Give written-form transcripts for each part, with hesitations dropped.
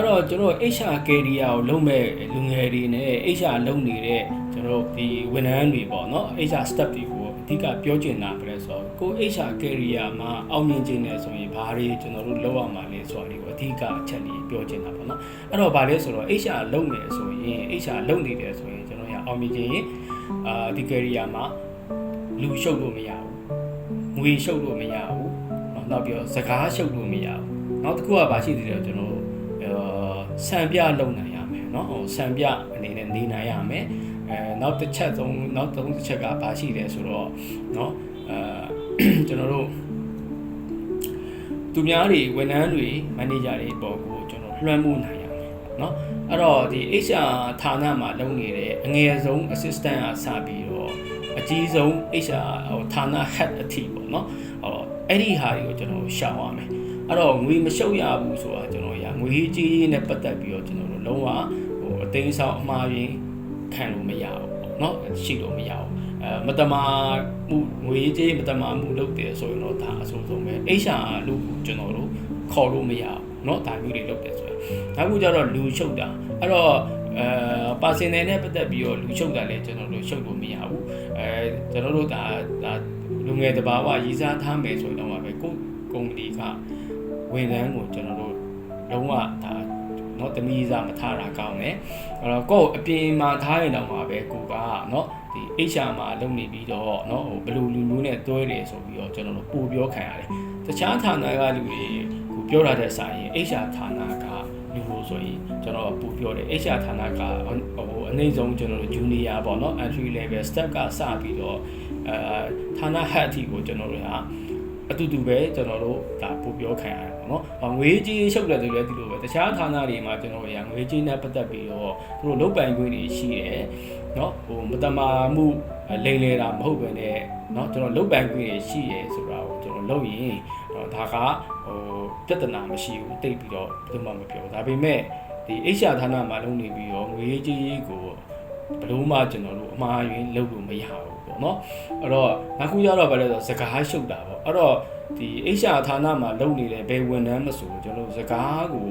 အဲ့တော့ကျွန်တော် HR career ကိုလုပ်မဲ့လူငယ်တွေနဲ့ HR လုပ်နေတဲ့ကျွန်တော်ဒီဝန်ထမ်းတွေပေါ့နော် HR staff တွေကိုအဓိကပြောချင်တာပဲဆိုတော့ကို HR career မှာအောင်မြင်ခြင်းနဲ့ဆိုရင်ဘာတွေကျွန်တော်တို့လုပ်ရမှာလဲဆိုတာတွေကိုအဓိကအချက်လေးပြောချင်တာပေါ့နော်အဲ့တော့ဘာလဲဆိုတော့ HR လုပ်မယ်ဆိုရင် HR လုပ်နေတယ်ဆိုရင်ကျွန်တော်ရအောင်မြင်ခြင်းဒီ career မှာလူရှုပ်လို့မရဘူးငွေရှုပ်လို့မရဘူးနောက်ပြီးတော့စကားရှုပ်လို့မရဘူးနောက်တစ်ခုကဘာရှိသေးတယ်ကျွန်တော်စံပြလုံနိုင်ရမယ်เนาะဟိုစံပြအနေနဲ့နေနိုင်ရမယ်နောက်တစ်ချက်ကဘာရှိလဲဆိုတော့เนาะကျွန်တော်တို့သူများတွေဝန်ထမ်းတွေမန်နေဂျာတွေပေါ်ကိုကျွန်တော်လွှမ်းမိုးနိုင်ရမယ်เนาะအဲ့တော့ဒီ HR ဌာနမှာလုပ်နေတဲ့အငယ်ဆုံး assistant ကစပြီးတော့အကြီးဆုံး HR ဟိုဌာန head အထိပေါ့เนาะအဲ့ဒီဟာတွေကိုကျွန်တော်ရှောင်ရမယ်အဲ့တော့ငွေမရှုပ်ရဘူးဆိုတာကျွန်တော်ရငွေကြီးကြီးနဲ့ပတ်သက်ပြီးတော့ကျွန်တော်တို့လုံးဝဟိုအသိမ်းဆောင်အမှားရင်းခံလို့မရဘူးပေါ့เนาะရှိလို့မရဘူးမတမာမှုငွေကြီးမတမာမှုလုပ်တယ်ဆိုရင်တော့ဒါအဆိုးဆုံးပဲ HR လို့ကျွန်တော်တို့ခေါ်လို့မရဘူးเนาะဒါမျိုးတွေလုပ်တယ်ဆိုရင်နောက်ခုကျတော့လူရှုပ်တာအဲ့တော့personal နဲ့ပတ်သက်ပြီးတော့လူရှုပ်တာလည်းကျွန်တော်တို့ရှုပ်လို့မရဘူးကျွန်တော်တို့ဒါလူငယ်တဘာဝရည်စားထားမယ်ဆိုတော့ပဲကိုကုမ္ပဏီကဝန်ထမ်းကိုကျွန်တော်တို့လုံးဝဒါเนาะတမီးစားမထားတာကောင်းတယ်အဲ့တော့ကိုအပြင်မှာထားရင်တော့မှာပဲကိုကเนาะဒီ HR မှာလုပ်နေပြီးတော့เนาะဟိုဘယ်လိုလူမျိုးနဲ့တွဲတယ်ဆိုပြီးတော့ကျွန်တော်တို့ပို့ပြောခံရတယ်တခြားဌာနကလူတွေကိုပြောတာတဲ့ဆိုင်ရင် HR ဌာနကလူလို့ဆိုရင်ကျွန်တော်ပို့ပြောတယ် HR ဌာနကဟိုအနည်းဆုံးကျွန်တော်တို့ junior ပေါ့เนาะ entry level step ကစပြီးတော့ဌာန head အထိကိုကျွန်တော်တို့ကအတူတူပဲကျွန်တော်တို့ဒါပို့ပြောခံရတယ်ပေါ့နော်။ငွေကြီးရှုပ်တယ်ဆိုလည်းဒီလိုပဲတခြားဌာနတွေမှာကျွန်တော်တို့ငွေကြီးနဲ့ပတ်သက်ပြီးတော့သူတို့လုပ်ပိုင်ခွင့်တွေရှိတယ်။နော်ဟိုမတမာမှုလိမ်လည်တာမဟုတ်ဘဲနဲ့နော်ကျွန်တော်လုပ်ပိုင်ခွင့်တွေရှိရဲဆိုတာကိုကျွန်တော်လုပ်ရင်ဒါကဟိုပြဿနာမရှိဘူးတိတ်ပြီးတော့ဘယ်သူမှမပြောဒါပေမဲ့ဒီ HR ဌာနမှာလုပ်နေပြီးတော့ငွေကြီးကိုဘယ်လိုမှကျွန်တော်တို့အမှားယွင်းလုပ်လို့မရဘူးပေါ့နော်အဲ့တော့နောက်ခုကျတော့ဗါလဲဆိုစကားရှုပ်တာပေါ့အဲ့တော့ဒီ HR ဌာနမှာလုပ်နေတဲ့ဘယ်ဝန်ထမ်းမဆိုကျွန်တော်တို့စကားကို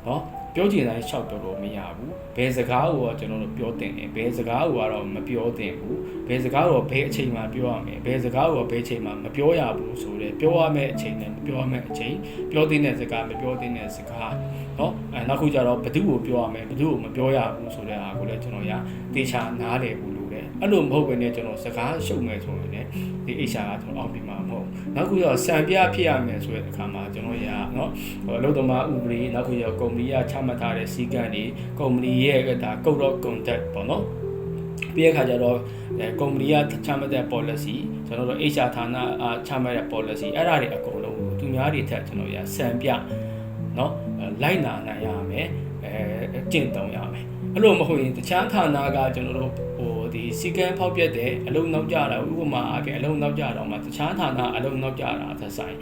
နော်ပြောချင်တိုင်းရှောက်တော့မရဘူးဘယ်စကားကိုကျွန်တော်တို့ပြောတင်တယ်ဘယ်စကားကိုကတော့မပြောတင်ဘူးဘယ်စကားကိုဘယ်အချိန်မှပြောရမယ်ဘယ်စကားကိုဘယ်အချိန်မှမပြောရဘူးဆိုတော့ပြောရမယ့်အချိန်နဲ့မပြောရမယ့်အချိန်ပြောတင်တဲ့စကားမပြောတင်တဲ့စကားနော်နောက်ခုကျတော့ဘယ်သူ့ကိုပြောရမယ်ဘယ်သူ့ကိုမပြောရဘူးဆိုတဲ့အားကိုလည်းကျွန်တော်တေချာနားလည်ဘူးလို့တယ်အဲ့လိုမဟုတ်ဘဲနဲ့ကျွန်တော်စကားရှုပ်မယ်ဆိုရင်လည်းဒီ HR ကကျွန်တော်အောင်ပြီးမှာမဟုတ်နောက်ခုကျတော့စံပြဖြစ်ရမယ်ဆိုတဲ့အခါမှာကျွန်တော်နော်အလုပ်သမားဥပဒေနောက်ခုကျတော့ကုမ္ပဏီကချမှတ်ထားတဲ့စည်းကမ်းတွေကုမ္ပဏီရဲ့ဒါ code of conduct ပေါ့နော်ပြီးတဲ့အခါကျတော့ကုမ္ပဏီကချမှတ်တဲ့ policy ကျွန်တော်တို့ HR ဌာနချမှတ်တဲ့ policy အဲ့ဒါတွေအကုန်လုံးသူများတွေထက်ကျွန်တော်စံပြနော်လိုက်နာနိုင်ရမယ်ကျင့်သုံးရမယ်အဲ့လိုမဟုတ်ရင်တခြားဌာနကကျွန်တော်တို့ဟိုဒီစီကံဖောက်ပြက်တဲ့အလုံးနောက်ကြတာဥပမာအပြင်အလုံးနောက်ကြတော့မှတခြားဌာနအလုံးနောက်ကြတာသက်ဆိုင်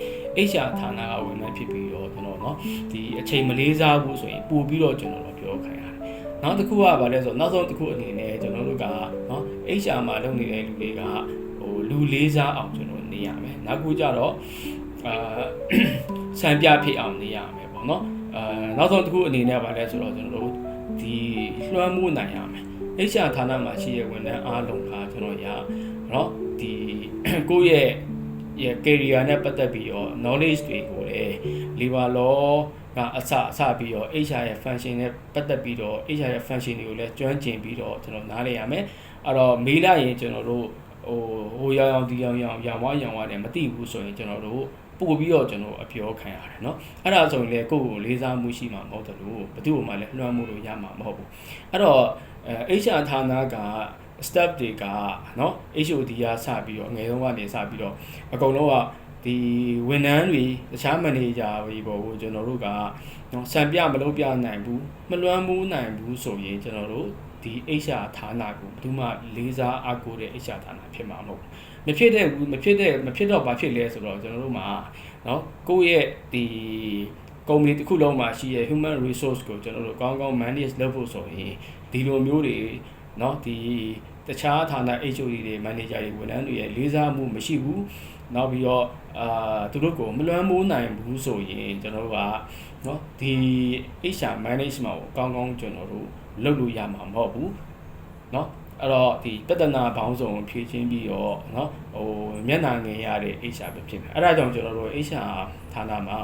HR ဌာနကဝင်မဲ့ဖြစ်ပြီးတော့ကျွန်တော်နော်ဒီအချိန်မလေးစားဘူးဆိုရင်ပို့ပြီးတော့ကျွန်တော်တို့ပြောခိုင်းရတယ်နောက်တစ်ခုကဗာလဲဆိုနောက်ဆုံးတစ်ခုအနေနဲ့ကျွန်တော်တို့ကနော် HR မှာလုပ်နေတဲ့လူတွေကဟိုလူလေးစားအောင်ကျွန်တော်နေရမယ်နောက်ခုကျတော့စံပြဖြစ်အောင်နေရမယ်ပေါ့နော်နောက်ဆုံးတစ်ခုအနေနဲ့ဗာလဲဆိုတော့ကျွန်တော်တို့ဒီလွှမ်းမိုးနိုင်ရမယ် HR ဌာနမှာရှိတဲ့ဝန်ထမ်းအားလုံးကကျွန်တော်နော်ဒီကိုယ့်ရဲ့ career နဲ့ပတ်သက်ပြီးတော့ knowledge တွေကိုလည်း labor law ကအစပြီးတော့ HR ရဲ့ function နဲ့ပတ်သက်ပြီးတော့ HR ရဲ့ function တွေကိုလည်းကျွမ်းကျင်ပြီးတော့ကျွန်တော်နားလည်ရမယ်အဲ့တော့မေးလိုက်ရင်ကျွန်တော်တို့ဟိုရောင်ဒီရောင်ရောင်ဝါနဲ့မသိဘူးဆိုရင်ကျွန်တော်တို့ပို့ပြီးတော့ကျွန်တော်အပြောခံရတယ်เนาะအဲ့ဒါဆိုရင်လေကိုယ့်ကိုလေးစားမှုရှိမှာမဟုတ်တယ်လို့ဘယ်သူ့မှလည်းလွှမ်းမိုးလို့ရမှာမဟုတ်ဘူးအဲ့တော့HR ဌာနက staff တွေကเนาะ HOD ကစပြီးတော့ငယ်ဆုံးကနေစပြီးတော့အကုန်လုံးကဒီဝန်ထမ်းတွေတခြား manager တွေပေါ့ကိုကျွန်တော်တို့ကเนาะစံပြမလုပ်ပြနိုင်ဘူးမလွှမ်းမိုးနိုင်ဘူးဆိုရင်ကျွန်တော်တို့ဒီ HR ဌာနကိုဘယ်သူမှလေးစားအားကိုးတဲ့ HR ဌာနဖြစ်မှာမဟုတ်ဘူးမဖြစ်တော့ဘာဖြစ်လဲဆိုတော့ကျွန်တော်တို့မှာเนาะကိုယ့်ရဲ့ဒီကုမ္ပဏီတစ်ခုလုံးမှာရှိရဲ့ human resource ကိုကျွန်တော်တို့ကောင်းကောင်း manage လုပ်ဖို့ဆိုရင်ဒီလိုမျိုးတွေเนาะဒီ တခြားဌာန HOD တွေ manager တွေဝန်ထမ်းတွေရဲ့လေးစားမှုမရှိဘူးနောက်ပြီးတော့သူတို့ကိုမလွှမ်းမိုးနိုင်ဘူးဆိုရင်ကျွန်တော်တို့ကเนาะဒီ HR management ကိုကောင်းကောင်းကျွန်တော်တို့လုပ်လို့ရမှာမဟုတ်ဘူးเนาะအဲ့တော့ဒီပြဿနာပေါင်းစုံဖြေရှင်းပြီးတော့เนาะဟိုမျက်နှာငယ်ရတဲ့ HR ပဲဖြစ်မယ်အဲ့ဒါကြောင့်ကျွန်တော်တို့ HR ဌာနမှာ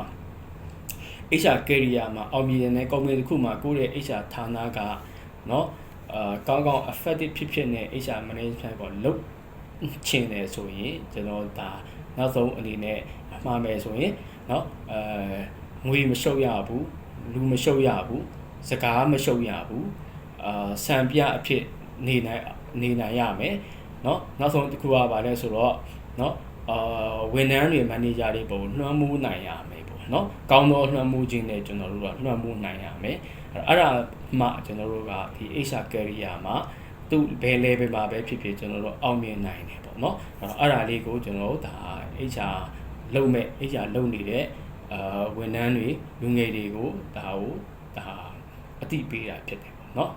HR career မှာအောင်မြင်တဲ့ company တစ်ခုမှာကိုယ့်ရဲ့ HR ဌာနကเนาะကောင်းကောင်း effective ဖြစ်နေ HR management ကိုလုပ်ချင်တယ်ဆိုရင်ကျွန်တော်ဒါနောက်ဆုံးအနေနဲ့မှားမယ်ဆိုရင်เนาะငွေမရှုပ်ရဘူးလူမရှုပ်ရဘူးစကားမရှုပ်ရဘူးစံပြအဖြစ်နေနိုင်ရမယ်เนาะနောက်ဆုံးတစ်ခုကဘာလဲဆိုတော့เนาะဝန်ထမ်းတွေ manager တွေပုံလွှမ်းမိုးနိုင်ရမယ်ပေါ့เนาะကောင်းသောလွှမ်းမိုးခြင်းနဲ့ကျွန်တော်တို့ကလွှမ်းမိုးနိုင်ရမယ်အဲ့ဒါမှကျွန်တော်တို့ကဒီ HR career မှာသူ့ဘယ် level မှာပဲဖြစ်ဖြစ်ကျွန်တော်တို့အောင်မြင်နိုင်တယ်ပေါ့เนาะအဲ့ဒါလေးကိုကျွန်တော်တို့ဒါ HR လုပ်မဲ့ HR လုပ်နေတဲ့ဝန်ထမ်းတွေလူငယ်တွေကိုဒါအသိပေးတာဖြစ်တယ်ပေါ့เนาะ